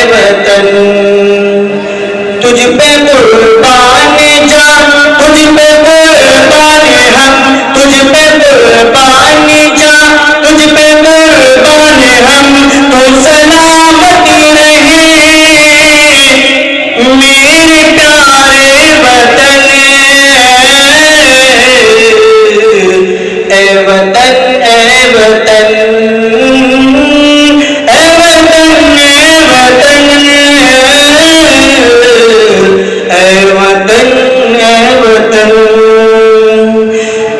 वतन, तुझ पे कुर्बान जा, तुझ पे कुर्बान हम, तुझ पे कुर्बान जा, तुझ पे कुर्बान हम। तो सलामती रहे मेरे प्यारे वतन, ए वतन, ए वतन, ए वतन, ए वतन, ए वतन,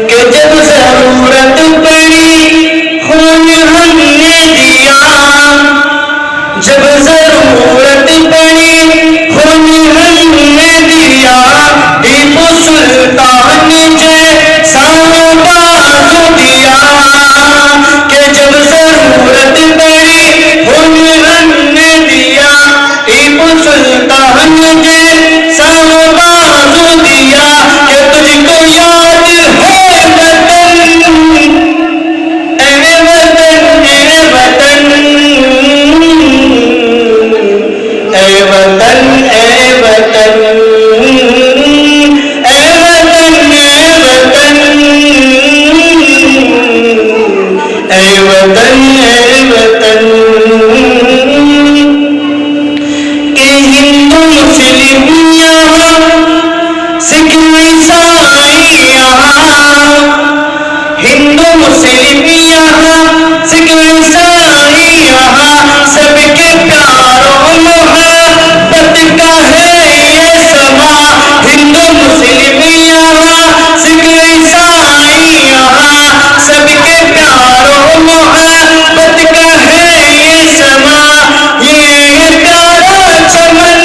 कि जब जरूरत पड़ी खून हमने दिया, जब जरूरत पड़ी खून हमने दिया, टीपू सुल्तान जैसा बाजू दिया, कि जब जरूरत पड़ी खून हमने दिया, टीपू सुल्तान जैसा बाजू दिया, कि तुझको याद है वतन, ए वतन, ए वतन, ए वतन, ए वतन, ए वतन, ए वतन, ए वतन, के हिंदू मुस्लिम यहाँ, सिख ईसाई यहाँ, हिंदू मुस्लिम यहाँ, सिख ईसाई यहाँ, सबके प्यारों मोहब्बत का है ये समा। हिंदू मुस्लिम यहाँ, सिख ईसाई यहाँ, सबके प्यारों मोहब्बत का है ये समा। ये प्यारा चमन,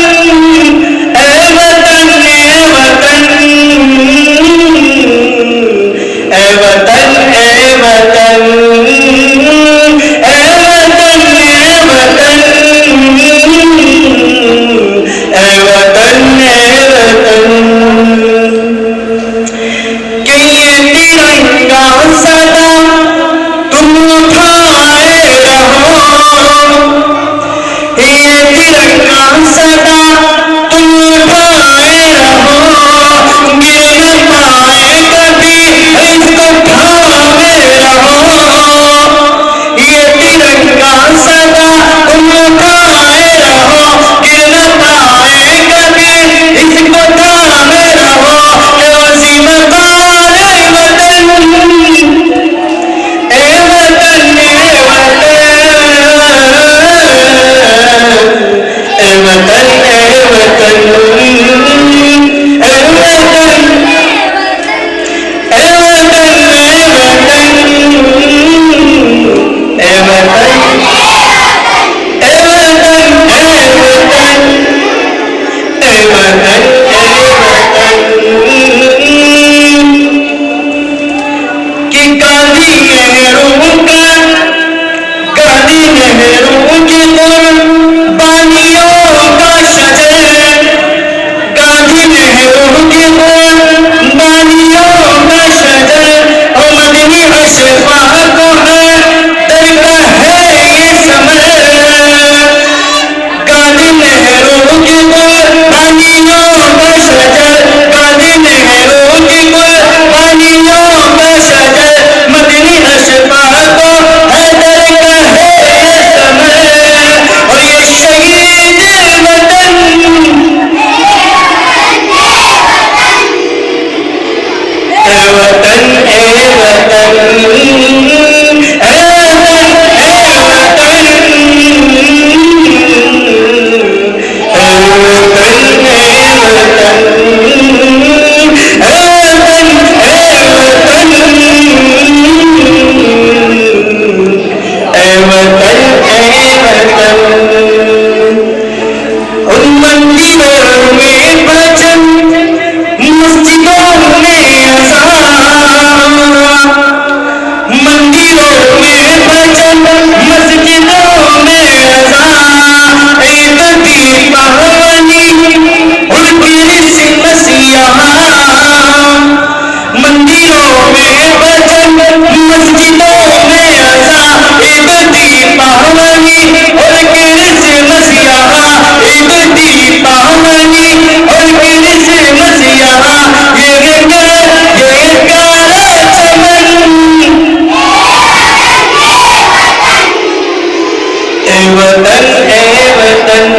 ए वतन, ए वतन, ए वतन, ए वतन, ए वतन, ए वतन, ए वतन, कि ये तिरंगा सदा तुम उठाए रहो, ये तिरंगा सदा तुम उठाए रहो, गिर न पाए कभी इसको थामे रहो, ये तिरंगा सदा तुम उठाए रहो, गिर न पाए कभी इसको थामे रहो, कि वसीम काले वतन, ए वतन, ए वतन, ए वतन, ए वतन, ए वतन, ए वतन, ए वतन, ए वतन, ए वतन, कि गांधी नेहरू का, गांधी नेहरू की कुर्बानियों का शजर, गांधी नेहरू की कुर्बानियों का शजर, और मदनी अशफाक है दरगाह है ये समर। गांधी नेहरू की कुर्बानियों का शजर, गांधी नेहरू की कुर्बानियों का शजर, मदनी अशफाक है दरगाह है ये समर। और ये शहीद वतन, ए वतन, ए वतन, ए वतन, ए वतन, ए वतन, ए वतन, ए वतन, ए वतन, ए वतन, ए वतन। उन मंदिरों में भजन, मस्जिदों में अज़ान, वतन